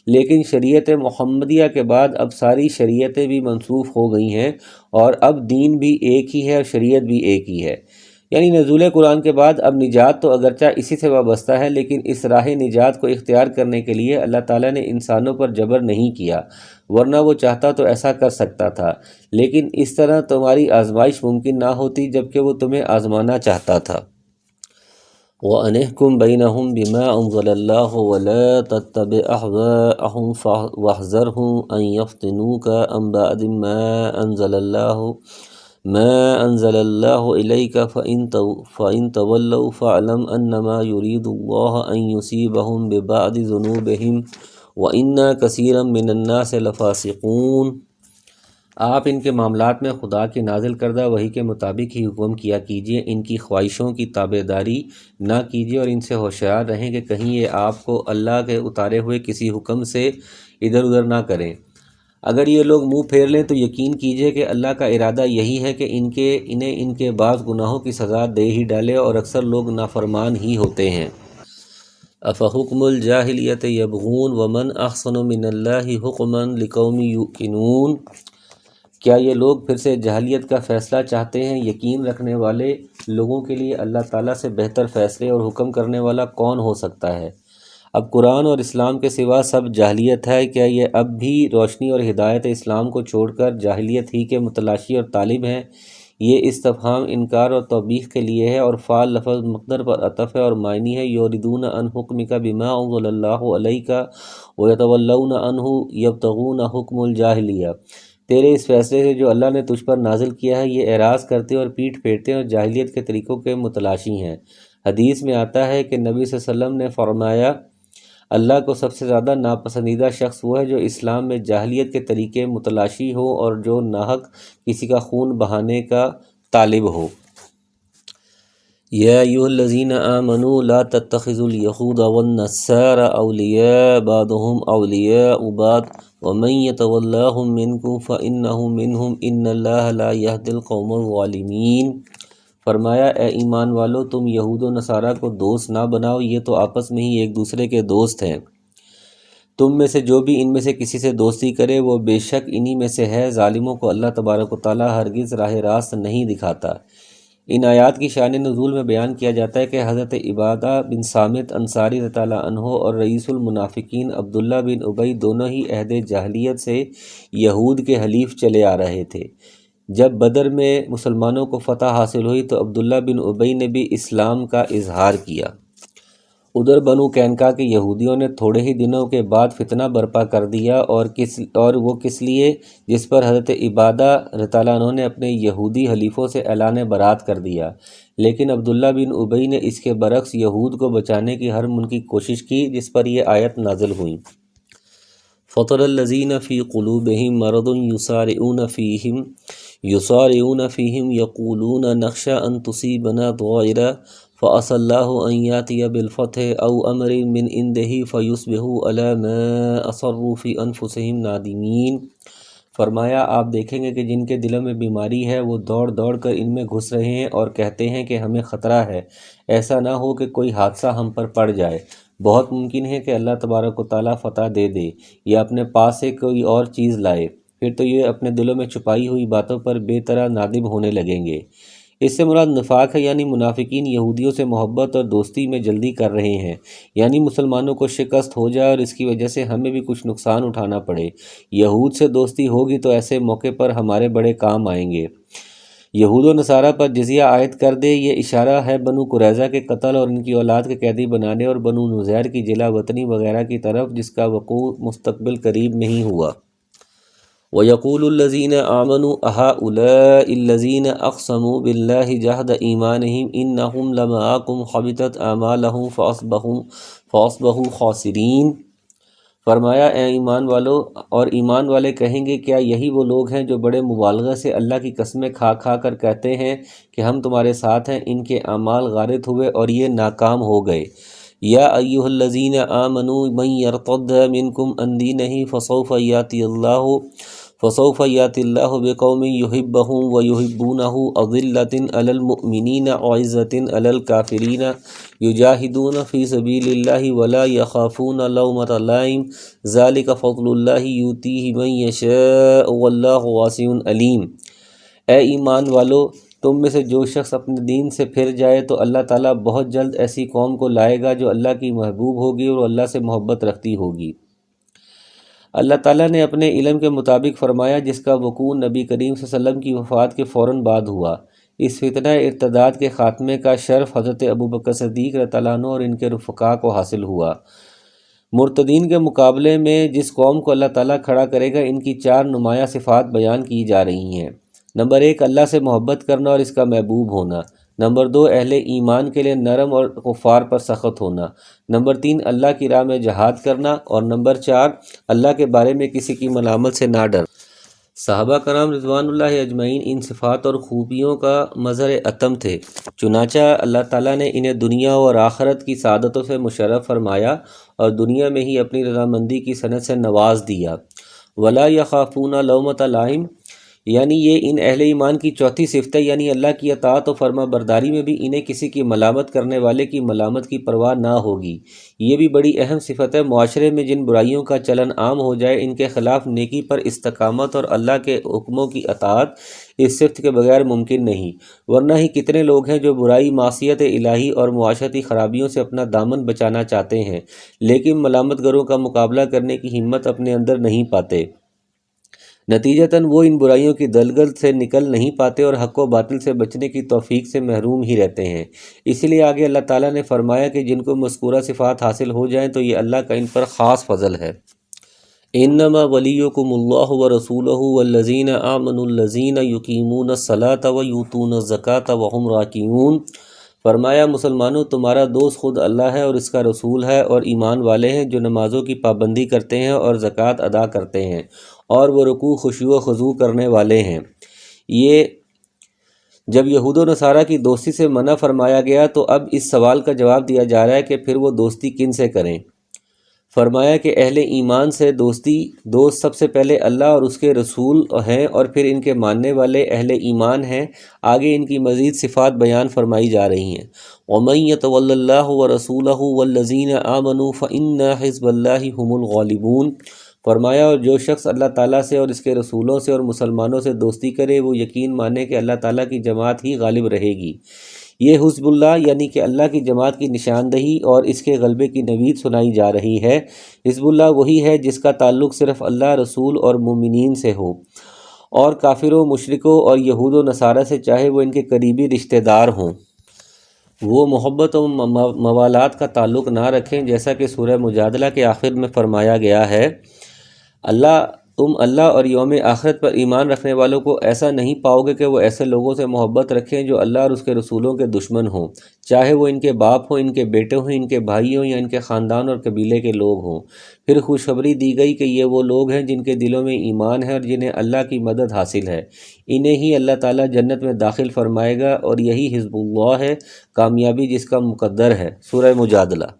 لیکن شریعت محمدیہ کے بعد اب ساری شریعتیں بھی منسوخ ہو گئی ہیں اور اب دین بھی ایک ہی ہے اور شریعت بھی ایک ہی ہے، یعنی نزول قرآن کے بعد اب نجات تو اگرچہ اسی سے وابستہ ہے، لیکن اس راہ نجات کو اختیار کرنے کے لیے اللہ تعالیٰ نے انسانوں پر جبر نہیں کیا، ورنہ وہ چاہتا تو ایسا کر سکتا تھا، لیکن اس طرح تمہاری آزمائش ممکن نہ ہوتی جبکہ وہ تمہیں آزمانا چاہتا تھا۔ وَأَنِحْكُم بَيْنَهُم بِمَا أَنزَلَ اللَّهُ وَلَا تَتَّبِعْ أَهْوَاءَهُمْ وَاحْذَرْهُمْ أَن يَفْتِنُوكَ عَن بَعْدِ ما أنزل الله إليك فإن تولوا فاعلم أنما يريد الله أن يصيبهم ببعض ذنوبهم وإن كثيرا من الناس لفاسقون۔ آپ ان کے معاملات میں خدا کی نازل کردہ وحی کے مطابق ہی حکم کیا کیجیے، ان کی خواہشوں کی تابع داری نہ کیجیے اور ان سے ہوشیار رہیں کہ کہیں یہ آپ کو اللہ کے اتارے ہوئے کسی حکم سے ادھر ادھر نہ کریں۔ اگر یہ لوگ منہ پھیر لیں تو یقین کیجیے کہ اللہ کا ارادہ یہی ہے کہ انہیں ان کے بعض گناہوں کی سزا دے ہی ڈالے، اور اکثر لوگ نافرمان ہی ہوتے ہیں۔ افحکم الجاہلیت یبغون ومن احسن من اللہ حکما لقوم یوقنون۔ کیا یہ لوگ پھر سے جاہلیت کا فیصلہ چاہتے ہیں؟ یقین رکھنے والے لوگوں کے لیے اللہ تعالیٰ سے بہتر فیصلے اور حکم کرنے والا کون ہو سکتا ہے؟ اب قرآن اور اسلام کے سوا سب جاہلیت ہے، کیا یہ اب بھی روشنی اور ہدایت اسلام کو چھوڑ کر جاہلیت ہی کے متلاشی اور طالب ہیں؟ یہ استفہام انکار اور توبیخ کے لیے ہے، اور فعل لفظ مقدر پر عطف ہے اور معنی ہے یوردون عن حکمک بما انزل اللہ علیک ویتولون عنہ یبتغون حکم الجاہلیہ۔ تیرے اس فیصلے سے جو اللہ نے تجھ پر نازل کیا ہے، یہ اعراض کرتے اور پیٹھ پھیرتے ہیں اور جاہلیت کے طریقوں کے متلاشی ہیں۔ حدیث میں آتا ہے کہ نبی صلی اللہ علیہ وسلم نے فرمایا، اللہ کو سب سے زیادہ ناپسندیدہ شخص وہ ہے جو اسلام میں جاہلیت کے طریقے متلاشی ہو اور جو ناحق کسی کا خون بہانے کا طالب ہو۔ یا ایھا الذین آمنوا لا تتخذوا اليہود والنصارى اولیاء بعضهم اولیاء بعض ومن یتولہم منکم فانہ منہم ان اللہ لا یہدی القوم الظالمین۔ فرمایا، اے ایمان والو، تم یہود و نصارہ کو دوست نہ بناؤ، یہ تو آپس میں ہی ایک دوسرے کے دوست ہیں۔ تم میں سے جو بھی ان میں سے کسی سے دوستی کرے وہ بے شک انہی میں سے ہے۔ ظالموں کو اللہ تبارک و تعالیٰ ہرگز راہ راست نہیں دکھاتا۔ ان آیات کی شان نزول میں بیان کیا جاتا ہے کہ حضرت عبادہ بن صامت انصاری رضی اللہ عنہ اور رئیس المنافقین عبداللہ بن ابی دونوں ہی عہد جاہلیت سے یہود کے حلیف چلے آ رہے تھے۔ جب بدر میں مسلمانوں کو فتح حاصل ہوئی تو عبداللہ بن ابی نے بھی اسلام کا اظہار کیا۔ ادھر بنو قینقاع کے یہودیوں نے تھوڑے ہی دنوں کے بعد فتنہ برپا کر دیا، اور وہ کس لیے؟ جس پر حضرت عبادہ رضی اللہ عنہ نے اپنے یہودی حلیفوں سے اعلان برات کر دیا، لیکن عبداللہ بن ابی نے اس کے برعکس یہود کو بچانے کی ہر ممکن کوشش کی، جس پر یہ آیت نازل ہوئی۔ فَطَرَ الَّذِينَ فِي قُلُوبِهِم مَّرَضٌ يُسَارِعُونَ فِيهِمْ يَقُولُونَ نَخْشَىٰ أَن تُصِيبَنَا طَائِرَةٌ فَعَسَى اللَّهُ أَن يَأْتِيَ بِالْفَتْحِ أَوْ أَمْرٍ مِّنْ عِندِهِ فَيُصْبِحُوا عَلَىٰ مَا أَصَرُّوا فِي أَنفُسِهِمْ نَادِمِينَ۔ فرمایا، آپ دیکھیں گے کہ جن کے دلوں میں بیماری ہے وہ دوڑ دوڑ کر ان میں گھس رہے ہیں اور کہتے ہیں کہ ہمیں خطرہ ہے، ایسا نہ ہو کہ کوئی حادثہ ہم پر پڑ جائے۔ بہت ممکن ہے کہ اللہ تبارک و تعالیٰ فتح دے دے یا اپنے پاس سے کوئی اور چیز لائے، پھر تو یہ اپنے دلوں میں چھپائی ہوئی باتوں پر بے طرح نادم ہونے لگیں گے۔ اس سے مراد نفاق ہے، یعنی منافقین یہودیوں سے محبت اور دوستی میں جلدی کر رہے ہیں، یعنی مسلمانوں کو شکست ہو جائے اور اس کی وجہ سے ہمیں بھی کچھ نقصان اٹھانا پڑے۔ یہود سے دوستی ہوگی تو ایسے موقع پر ہمارے بڑے کام آئیں گے۔ یہود و نصارہ پر جزیہ عائد کر دے، یہ اشارہ ہے بنو قریظہ کے قتل اور ان کی اولاد کے قیدی بنانے اور بنو نذیر کی جلا وطنی وغیرہ کی طرف، جس کا وقوع مستقبل قریب میں ہی ہوا۔ وَيَقُولُ الَّذِينَ آمَنُوا أَهَٰؤُلَاءِ الَّذِينَ أَقْسَمُوا بِاللَّهِ جَهْدَ إِيمَانِهِمْ إِنَّهُمْ لَمَعَكُمْ حَبِطَتْ أَعْمَالُهُمْ فَأَصْبَحُوا خَاسِرِينَ۔ فرمایا، اے ایمان والو، اور ایمان والے کہیں گے، کیا یہی وہ لوگ ہیں جو بڑے مبالغہ سے اللہ کی قسمیں کھا کھا کر کہتے ہیں کہ ہم تمہارے ساتھ ہیں؟ ان کے اعمال غارت ہوئے اور یہ ناکام ہو گئے۔ یا ایھا الذین آمنوا من یرتد منکم عن دینہ فسوف یأتی اللہ بقوم یحبہم ویحبونہ اذلۃ علی المؤمنین اعزۃ علی الکافرین یجاہدون فی سبیل اللہ ولا یخافون لومۃ لائم ذلک فضل اللہ یؤتیہ من یشاء واللہ واسع علیم۔ اے ایمان والو، تم میں سے جو شخص اپنے دین سے پھر جائے تو اللہ تعالیٰ بہت جلد ایسی قوم کو لائے گا جو اللہ کی محبوب ہوگی اور اللہ سے محبت رکھتی ہوگی۔ اللہ تعالیٰ نے اپنے علم کے مطابق فرمایا، جس کا وقوع نبی کریم صلی اللہ علیہ وسلم کی وفات کے فوراً بعد ہوا۔ اس فتنہ ارتداد کے خاتمے کا شرف حضرت ابوبکر صدیق رضی اللہ عنہ اور ان کے رفقاء کو حاصل ہوا۔ مرتدین کے مقابلے میں جس قوم کو اللہ تعالیٰ کھڑا کرے گا، ان کی 4 نمایاں صفات بیان کی جا رہی ہیں۔ نمبر 1، اللہ سے محبت کرنا اور اس کا محبوب ہونا۔ نمبر 2، اہل ایمان کے لیے نرم اور کفار پر سخت ہونا۔ نمبر 3، اللہ کی راہ میں جہاد کرنا۔ اور نمبر 4، اللہ کے بارے میں کسی کی ملامت سے نہ ڈرنا۔ صحابہ کرام رضوان اللہ اجمعین ان صفات اور خوبیوں کا مظہر اتم تھے، چنانچہ اللہ تعالیٰ نے انہیں دنیا اور آخرت کی سعادتوں سے مشرف فرمایا اور دنیا میں ہی اپنی رضامندی کی صنعت سے نواز دیا۔ ولا یخافون لومۃ لائم، یعنی یہ ان اہل ایمان کی چوتھی صفت ہے، یعنی اللہ کی اطاعت و فرما برداری میں بھی انہیں کسی کی ملامت کرنے والے کی ملامت کی پرواہ نہ ہوگی۔ یہ بھی بڑی اہم صفت ہے۔ معاشرے میں جن برائیوں کا چلن عام ہو جائے، ان کے خلاف نیکی پر استقامت اور اللہ کے حکموں کی اطاعت اس صفت کے بغیر ممکن نہیں، ورنہ ہی کتنے لوگ ہیں جو برائی، معصیت الہی اور معاشرتی خرابیوں سے اپنا دامن بچانا چاہتے ہیں، لیکن ملامت گروں کا مقابلہ کرنے کی ہمت اپنے اندر نہیں پاتے۔ نتیجتاً وہ ان برائیوں کی دلدل سے نکل نہیں پاتے اور حق و باطل سے بچنے کی توفیق سے محروم ہی رہتے ہیں۔ اسی لیے آگے اللہ تعالیٰ نے فرمایا کہ جن کو مذکورہ صفات حاصل ہو جائیں تو یہ اللہ کا ان پر خاص فضل ہے۔ انما ولیکم اللہ ورسولہ والذین آمنوا الذین یقیمون الصلاۃ ویؤتون الزکاۃ وہم راکعون۔ فرمایا مسلمانوں، تمہارا دوست خود اللہ ہے اور اس کا رسول ہے، اور ایمان والے ہیں جو نمازوں کی پابندی کرتے ہیں اور زکوٰۃ ادا کرتے ہیں، اور وہ رکوع، خشوع و خضوع کرنے والے ہیں۔ یہ جب یہود و نصارہ کی دوستی سے منع فرمایا گیا تو اب اس سوال کا جواب دیا جا رہا ہے کہ پھر وہ دوستی کن سے کریں۔ فرمایا کہ اہل ایمان سے دوست سب سے پہلے اللہ اور اس کے رسول ہیں، اور پھر ان کے ماننے والے اہل ایمان ہیں۔ آگے ان کی مزید صفات بیان فرمائی جا رہی ہیں۔ وَمَن يَتَوَلَّ اللَّهَ وَرَسُولَهُ وَالَّذِينَ آمَنُوا فَإِنَّ حِزْبَ اللَّهِ هُمُ الْغَالِبُونَ۔ فرمایا اور جو شخص اللہ تعالیٰ سے اور اس کے رسولوں سے اور مسلمانوں سے دوستی کرے، وہ یقین مانے کہ اللہ تعالیٰ کی جماعت ہی غالب رہے گی۔ یہ حزب اللہ یعنی کہ اللہ کی جماعت کی نشاندہی اور اس کے غلبے کی نوید سنائی جا رہی ہے۔ حزب اللہ وہی ہے جس کا تعلق صرف اللہ، رسول اور مومنین سے ہو، اور کافروں، مشرکوں اور یہود و نصارہ سے چاہے وہ ان کے قریبی رشتہ دار ہوں، وہ محبت و موالات کا تعلق نہ رکھیں، جیسا کہ سورہ مجادلہ کے آخر میں فرمایا گیا ہے، تم اللہ اور یوم آخرت پر ایمان رکھنے والوں کو ایسا نہیں پاؤ گے کہ وہ ایسے لوگوں سے محبت رکھیں جو اللہ اور اس کے رسولوں کے دشمن ہوں، چاہے وہ ان کے باپ ہوں، ان کے بیٹے ہوں، ان کے بھائی ہوں، یا ان کے خاندان اور قبیلے کے لوگ ہوں۔ پھر خوشخبری دی گئی کہ یہ وہ لوگ ہیں جن کے دلوں میں ایمان ہے اور جنہیں اللہ کی مدد حاصل ہے، انہیں ہی اللہ تعالیٰ جنت میں داخل فرمائے گا، اور یہی حزب اللہ ہے، کامیابی جس کا مقدر ہے۔ سورہ مجادلہ۔